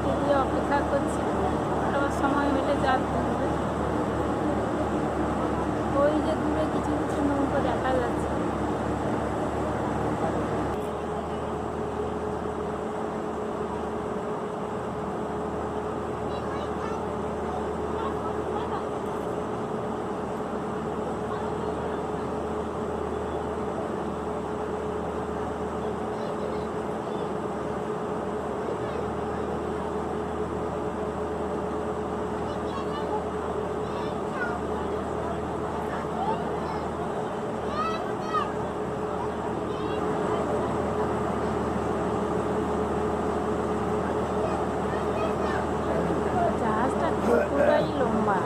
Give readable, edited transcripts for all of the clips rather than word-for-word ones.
গাড়িতে গিয়ে অপেক্ষা করছি, আবার সময় হলে জাল তুলবে। ওই যে দূরে কিছু কিছু নৌকো দেখা যাচ্ছে। জাহাজটা পুরাই লম্বা।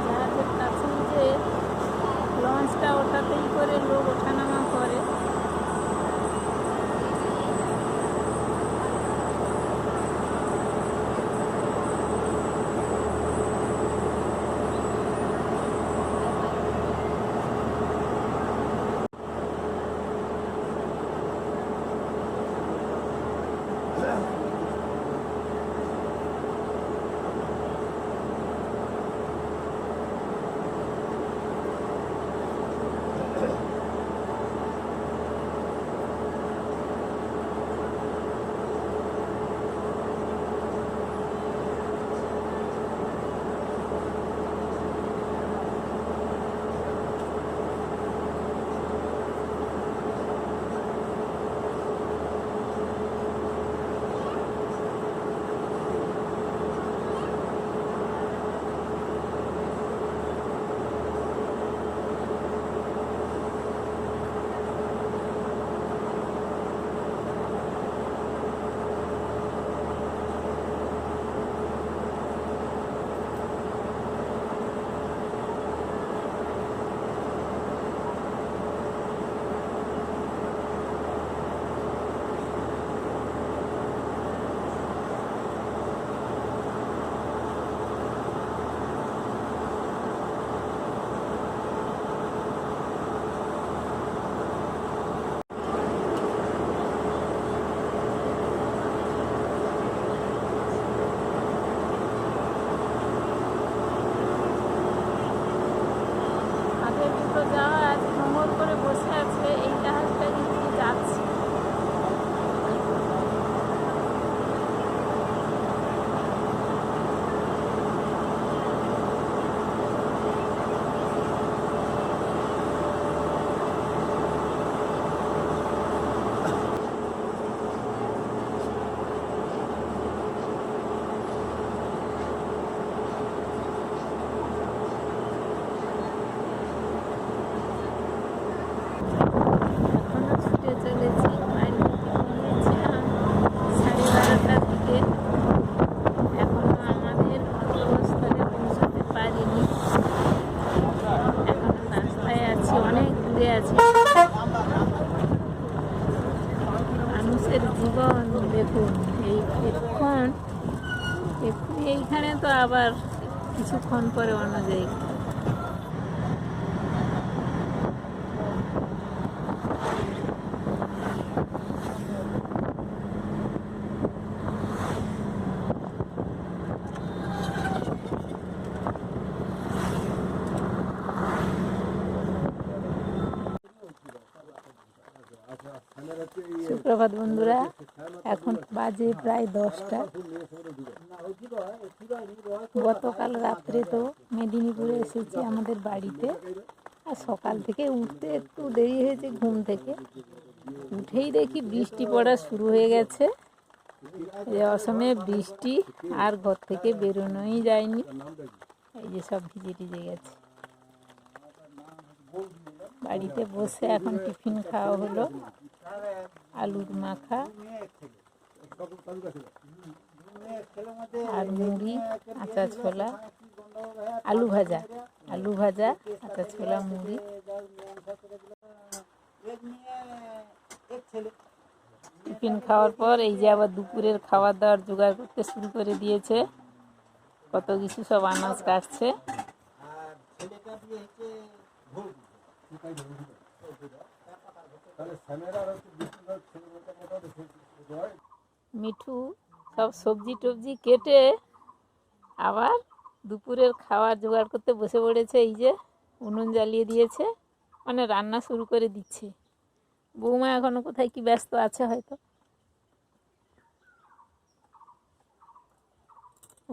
জাহাজের কাছেই যে লঞ্চটা, ওটাতেই করে লোক ওঠানামা করে। আগে দুটো জাহাজ নোঙর করে বসে আছে, এই জাহাজটা কিন্তু যাচ্ছে। এখনো ছুটে চলেছি। বাড়ি থেকে বেরিয়েছিলাম 12:30টার দিকে। এখনো আমাদের গন্তব্যস্থলে পৌঁছাতে পারিনি। এখনো রাস্তায় আছি, অনেক দূরে আছি। মানুষের জীবন দেখুন, এক্ষুনি এইখানে, তো আবার কিছুক্ষণ পরে অন্য জায়গায়। সুপ্রভাত বন্ধুরা, এখন বাজে প্রায় 10টা। গতকাল রাত্রে তো মেদিনীপুরে এসেছি আমাদের বাড়িতে, আর সকাল থেকে উঠতে একটু দেরি হয়েছে। ঘুম থেকে উঠেই দেখি বৃষ্টি পড়া শুরু হয়ে গেছে। এই অসময়ে বৃষ্টি, আর ঘর থেকে বেরোনোই যায়নি। এই যে সব ভিজে টিজে গেছে। বাড়িতে বসে এখন টিফিন খাওয়া হলো, আলুর মাখা আর মুড়ি, আচা ছোলা, আলু ভাজা, আচা ছোলা, মুড়ি। টিফিন খাওয়ার পর এই যে আবার দুপুরের খাবার দাবার জোগাড় করতে শুরু করে দিয়েছে, কত কিছু সব আনাজ কাটছে। মিঠু সব সবজি টবজি কেটে আবার দুপুরের খাবার জোগাড় করতে বসে পড়েছে। এই যে উনুন জ্বালিয়ে দিয়েছে, মানে রান্না শুরু করে দিচ্ছে। বৌমা এখনো কোথায় কি ব্যস্ত আছে হয়তো।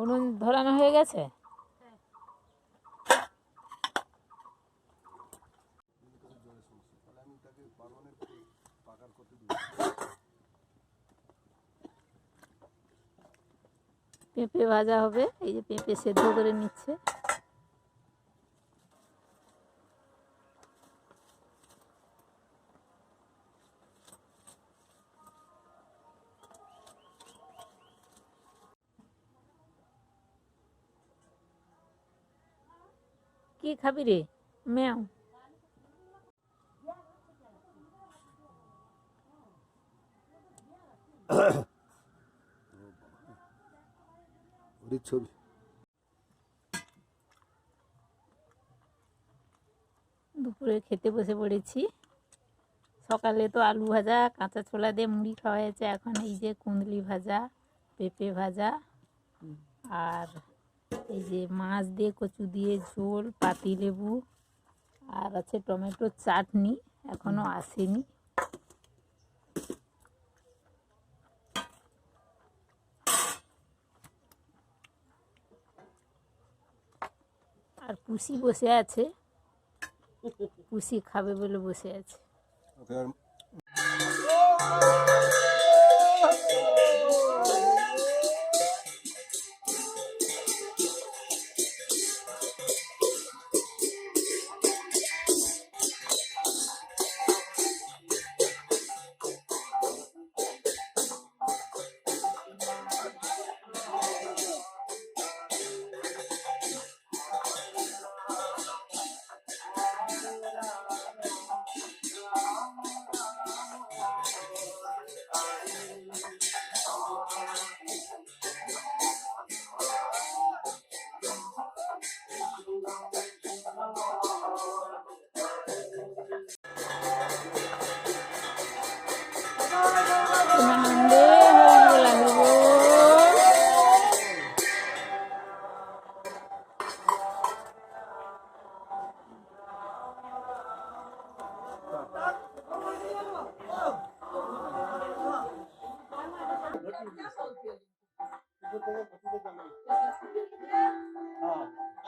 উনুন ধরানো হয়ে গেছে। পেঁপে ভাজা হবে, এই যে পেঁপে সেদ্ধ করে নিচ্ছে। কি খাবি রে ম্যাও? ছবি দুপুরে খেতে বসে পড়েছি। সকালে তো আলু ভাজা কাঁচা ছোলা দিয়ে মুড়ি খাওয়া হয়েছে, এখন এই যে কুঁদলি ভাজা, পেঁপে ভাজা, আর এই যে মাছ দিয়ে কচু দিয়ে ঝোল, পাতিলেবু, আর আছে টমেটোর চাটনি, এখনো আসেনি। আর পুষি বসে আছে, পুষি খাবে বলে বসে আছে।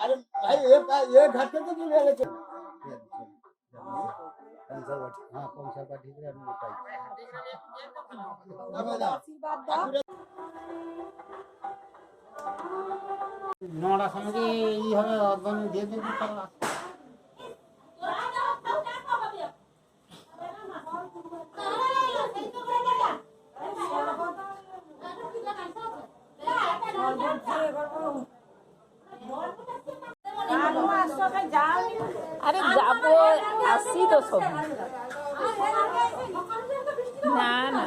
अरे भाई ये घर पे तो नहीं ले लेके हाँ कंसर्वेटिव है हम नौड़ा समझे ये हमें ऑर्गन दे दे আরে যাবো, আসি তো সব। না না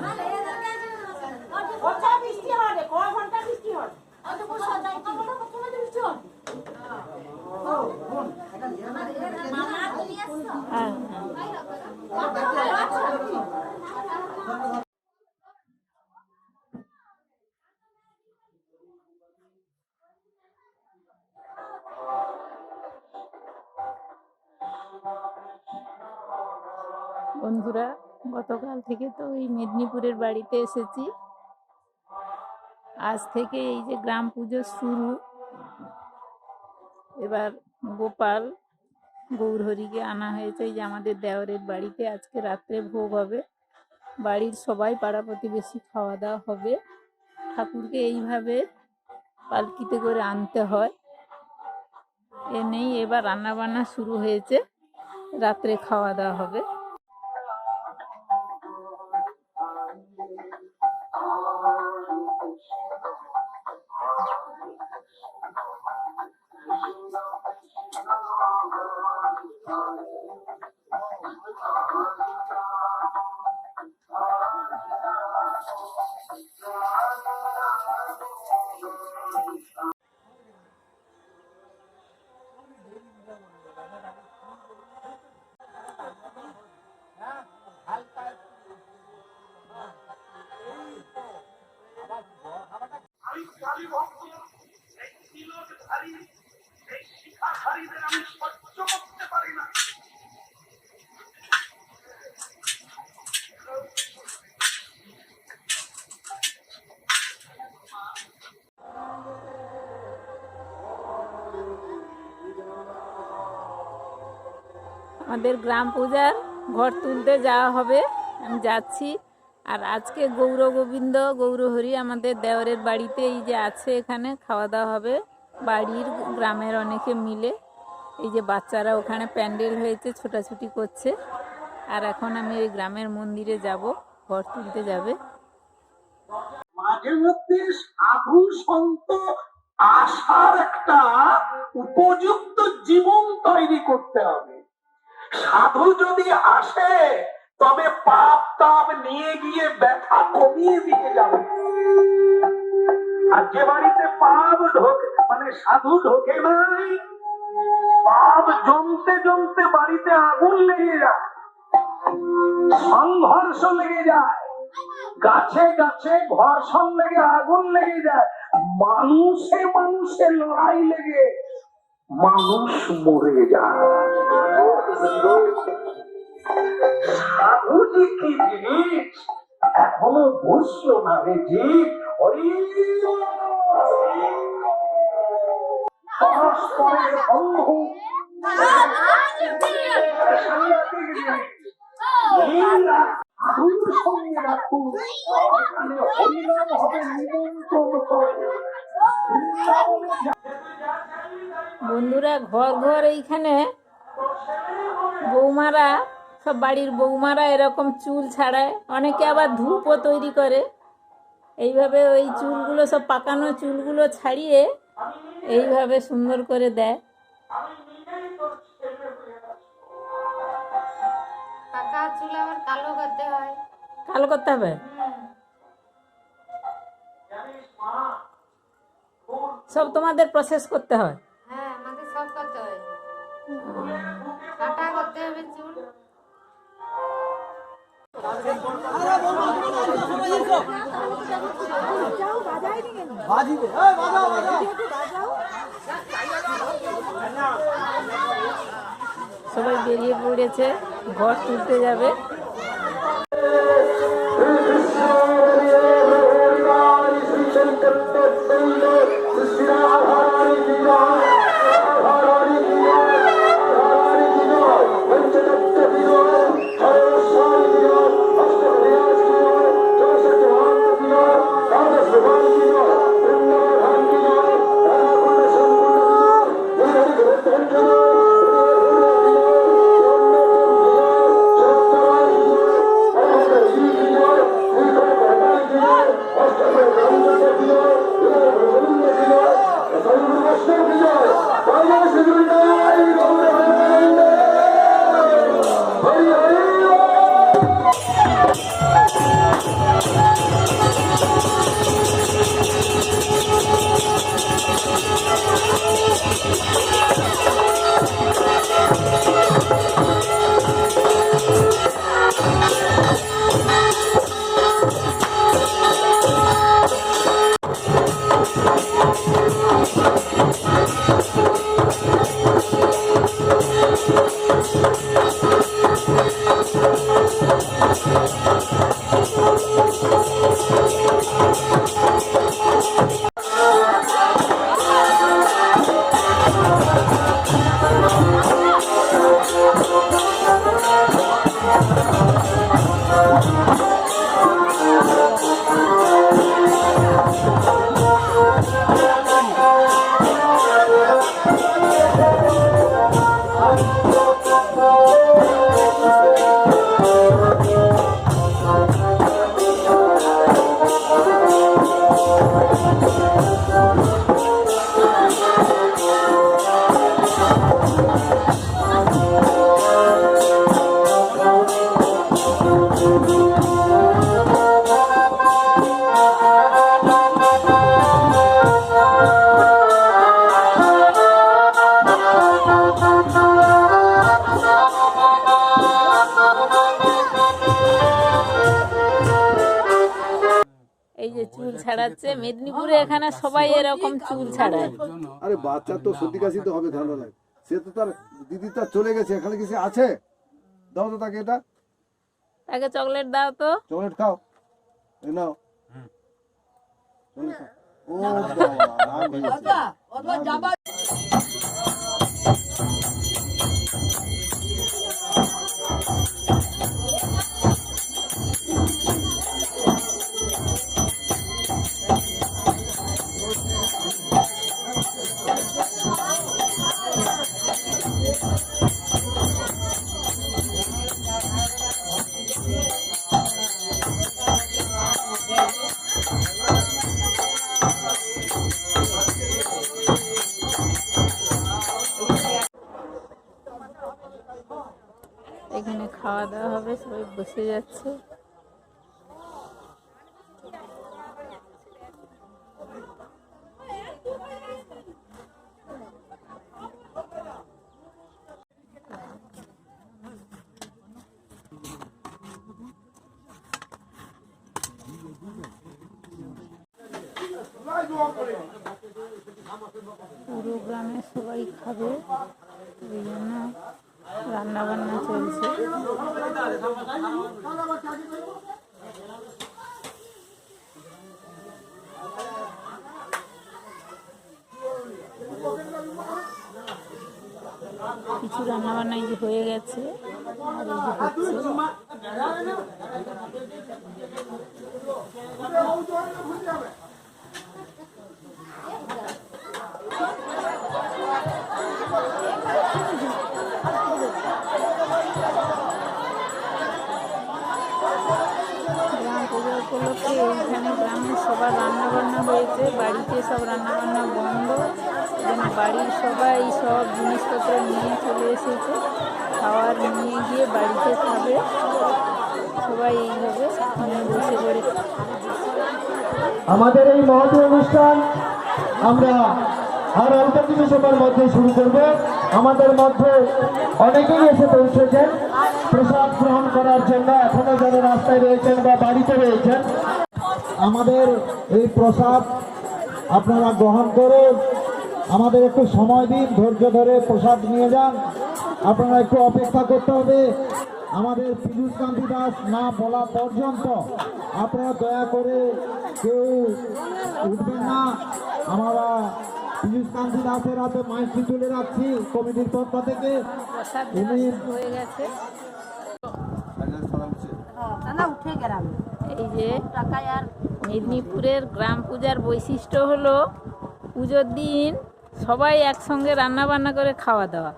বন্ধুরা, গতকাল থেকে তো ওই মেদিনীপুরের বাড়িতে এসেছি। আজ থেকে এই যে গ্রাম পুজো শুরু। এবার গোপাল গৌরহরিকে আনা হয়েছে এই যে আমাদের দেওরের বাড়িতে। আজকে রাত্রে ভোগ হবে, বাড়ির সবাই পাড়া প্রতিবেশী খাওয়া দাওয়া হবে। ঠাকুরকে এইভাবে পালকিতে করে আনতে হয়, এ নেই। এবার রান্না বান্না শুরু হয়েছে, রাত্রে খাওয়া দাওয়া হবে। আমাদের গ্রাম পূজার ঘর তুলতে যাওয়া হবে, আমি যাচ্ছি। আর আজকে গৌর গোবিন্দ গৌরহরি আমাদের দেওরের বাড়িতে এই যে আছে, এখানে খাওয়া দাওয়া হবে বাড়ির গ্রামের অনেকে মিলে। এই যে বাচ্চারা ওখানে প্যান্ডেল হয়েছে, ছোটাছুটি করছে। আর এখন আমি ওই গ্রামের মন্দিরে যাব, ঘর তুলতে যাবে। মাঝে মধ্যে সাধু সন্ত আসার একটা উপযুক্ত জীবন তৈরি করতে হবে। সাধু যদি আসে তবে পাপ তাপ নিয়ে গিয়ে ব্যথা কমিয়ে দিয়ে যাবে। আর যে বাড়িতে পাপ ঢোকে, মানে সাধু ঢোকে নাই, পাপ জমতে জমতে বাড়িতে আগুন লেগে যায়, সংঘর্ষ লেগে যায়, গাছে গাছে ঘর্ষণ লেগে আগুন লেগে যায়, মানুষে মানুষে লড়াই লেগে মানুষ মরে যায়। সাধুজি কি জিনিস এখনো বুঝলো না রে জি। পরস্পরের বন্ধু সাংঘাতিক জিনিস। সাধুর সঙ্গে রাখুন, এখানে হরিনাম হবে নিমন্ত্রণ করে। বন্ধুরা, ঘর ঘর এইখানে বৌমারা, সব বাড়ির বৌমারা এরকম চুল ছাড়ায়, অনেকে আবার ধূপও তৈরি করে। এইভাবে ওই চুলগুলো, সব পাকানো চুলগুলো ছাড়িয়ে এইভাবে সুন্দর করে দেয়। পাকা চুল আবার কালো করতে হয়। কালো করতে হবে, সব তোমাদের প্রসেস করতে হয়। হ্যাঁ, আমাদের সব করতে হয়। কাটা করতে হবে চুল। সবাই বেরিয়ে পড়েছে, ঘর তুলতে যাবে। চুল ছাড়াচ্ছে। মেদিনীপুরে এখানে সবাই এরকম চুল ছাড়ায়। আরে বাচ্চা তো সর্দি কাশি তো হবে, ঠান্ডা লাগে। সে তো তার দিদি তার চলে গেছে, এখানে কিছু আছে? দাও তো তাকে, এটা তাকে চকলেট দাও তো। চকলেট খাও, এই নাও। চকলেট খাও। ও বাবা, রাগ হয়েছে। এখানে খাওয়া দাওয়া হবে, সবাই বসে যাচ্ছে। পুরো গ্রামে সবাই খাবে, এই জন্য রান্না বান্না চলছে। কিছু রান্না বান্না এই যে হয়ে গেছে, আর এই যে হচ্ছে। গ্রাম পূজা উপলক্ষে এইখানে গ্রামের সবার রান্না বান্না হয়েছে। বাড়িতে সব রান্না বান্না বন্ধ, যেন বাড়ির সবাই সব জিনিসপত্র নিয়ে চলে এসেছে। খাওয়ার নিয়ে গিয়ে বাড়িতে খাবে, সবাই এইভাবে নিয়ে বসে পড়ে। আমাদের এই মহৎ অনুষ্ঠান আমরা আর অল্প কিছু সময়ের মধ্যে শুরু করব। আমাদের মধ্যে অনেকেই এসে পৌঁছেছেন প্রসাদ গ্রহণ করার জন্য। এখনো যারা রাস্তায় রয়েছেন বা বাড়িতে রয়েছেন, আমাদের এই প্রসাদ আপনারা গ্রহণ করুন। আমাদের একটু সময় দিন, ধৈর্য ধরে প্রসাদ নিয়ে যান। আপনারা একটু অপেক্ষা করতে হবে। আমাদের পীযূষ কান্তি দাস না বলা পর্যন্ত আপনারা দয়া করে কেউ উঠবেন না। আমরা পীযূষ কান্তি দাসের হাতে মাইকটি তুলে রাখছি কমিটির পক্ষ থেকে। প্রসাদ দেওয়া শুরু হয়ে গেছে। এই যে মেদিনীপুরের গ্রাম পূজার বৈশিষ্ট্য হলো পুজোর দিন সবাই একসঙ্গে রান্না বান্না করে খাওয়া দাওয়া।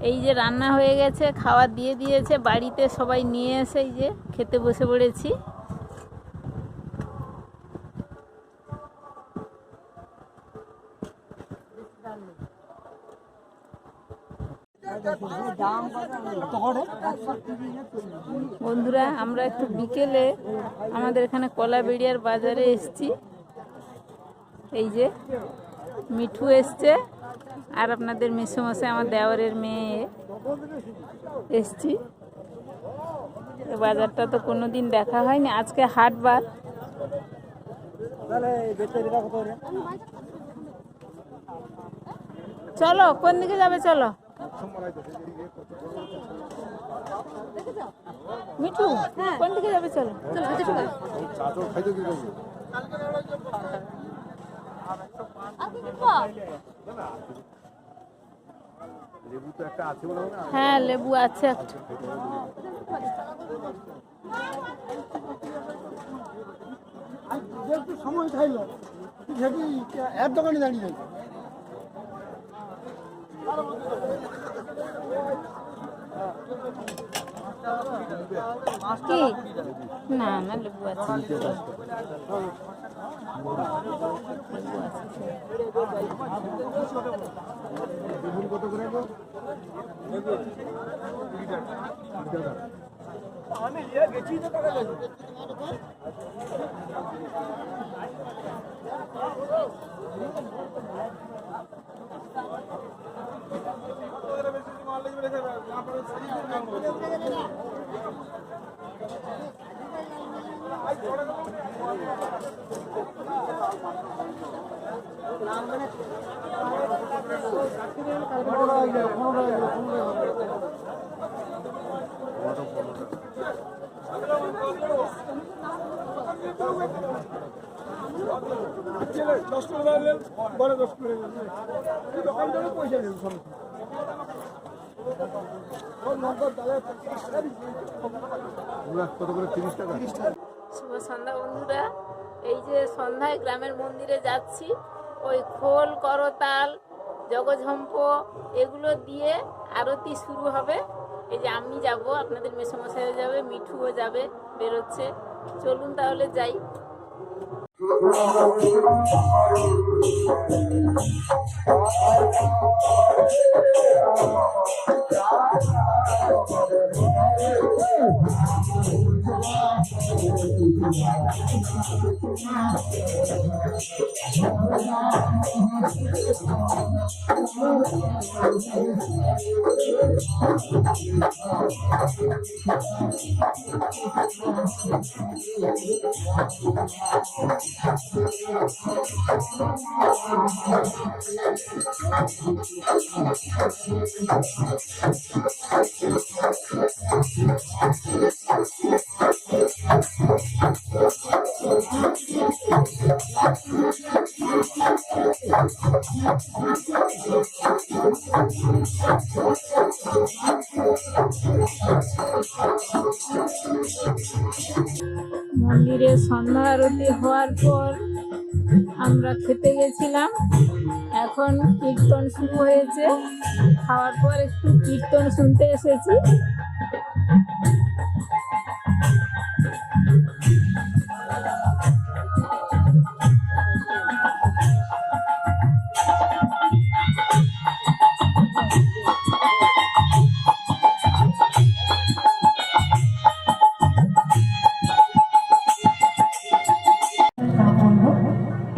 এই যে রান্না হয়ে গেছে, খাওয়া দিয়ে দিয়েছে, বাড়িতে সবাই নিয়ে এসে এই যে খেতে বসে পড়েছি। বন্ধুরা, আমরা একটু বিকেলে আমাদের এখানে কলাবেড়িয়ার বাজারে এসছি। এই যে মিঠু এসছে, আর আপনাদের মেসোমশাই আমার দেওরের মেয়ে এসছি। এই বাজারটা তো কোনো দিন দেখা হয়নি, আজকে হাটবার। চলো, কোন দিকে যাবে? চলো মিঠু, কোন দিকে যাবে? চলো। হ্যাঁ, লেবু আছে একটা। সময় খাইল এক দোকানে দাঁড়িয়ে কি? না না, লেবু আছে। আমি গেছি তো টাকা গেছে। কত করে? 30 টাকা। শুভ সন্ধ্যা বন্ধুরা, এই যে সন্ধ্যায় গ্রামের মন্দিরে যাচ্ছি, ওই খোল, করতাল, জগঝম্প এগুলো দিয়ে আরতি শুরু হবে। এই যে আমি যাব, আপনাদের মেসোমশাইও যাবে, মিঠুও যাবে, বেরোচ্ছে। চলুন তাহলে যাই। মন্দিরে সন্ধ্যা আরতি হওয়ার পর আমরা খেতে গেছিলাম। এখন কীর্তন শুরু হয়েছে, খাওয়ার পর একটু কীর্তন শুনতে এসেছি।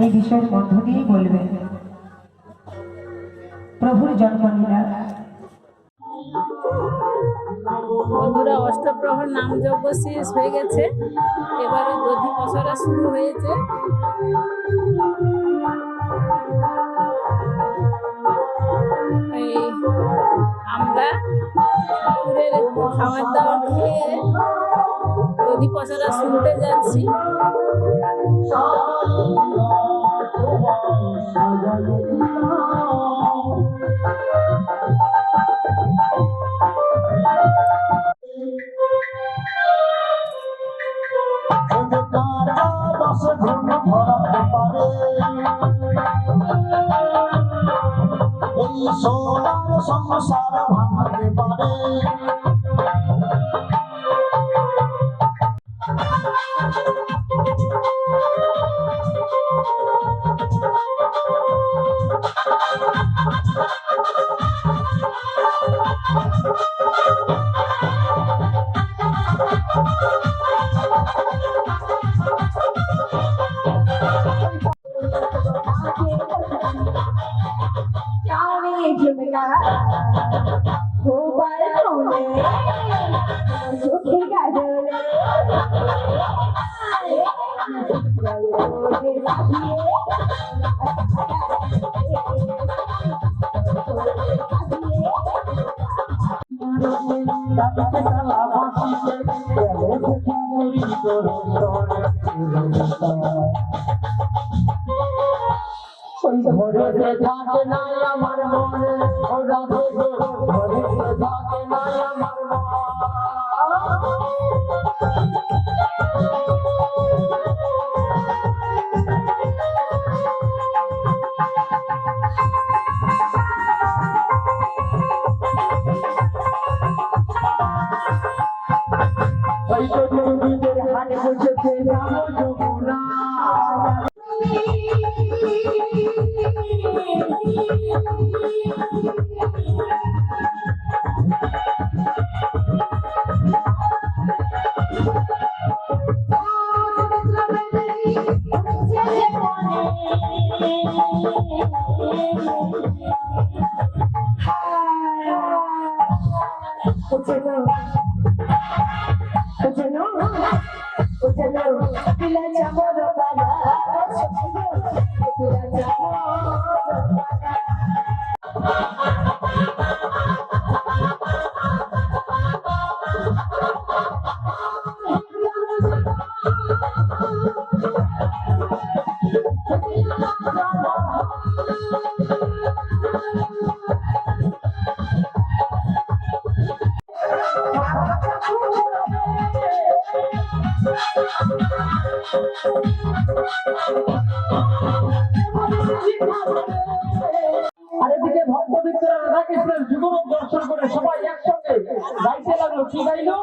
এই বিষয়ের মধ্য দিয়েই বলবে প্রভুর জন্মলীলা। বন্ধুরা, অষ্টপ্রহর নাম যজ্ঞ শেষ হয়ে গেছে, এবারে দধি পসরা শুরু হয়েছে। এই আমরা দুপুরের একটু খাবার দাবার খেয়ে দধি পসরা শুনতে যাচ্ছি। সোনার সংসার ভাঙতে পারে। ঘরে থাকে না আমার মনে, ও রাধে গো, ঘরে থাকে না আমার মনে। ওই তো দুর্গীদের হাট বসেছে যাবো যমুনা। আর এদিকে ভক্তবৃন্দরা রাধাকৃষ্ণের যুগল দর্শন করে সবাই একসঙ্গে গাইতে লাগলো। কি গাইলো?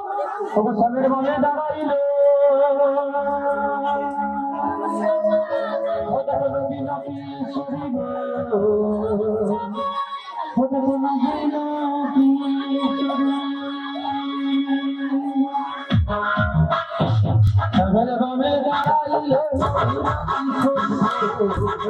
তবু স্বামীর মনে দাঁড়াইলো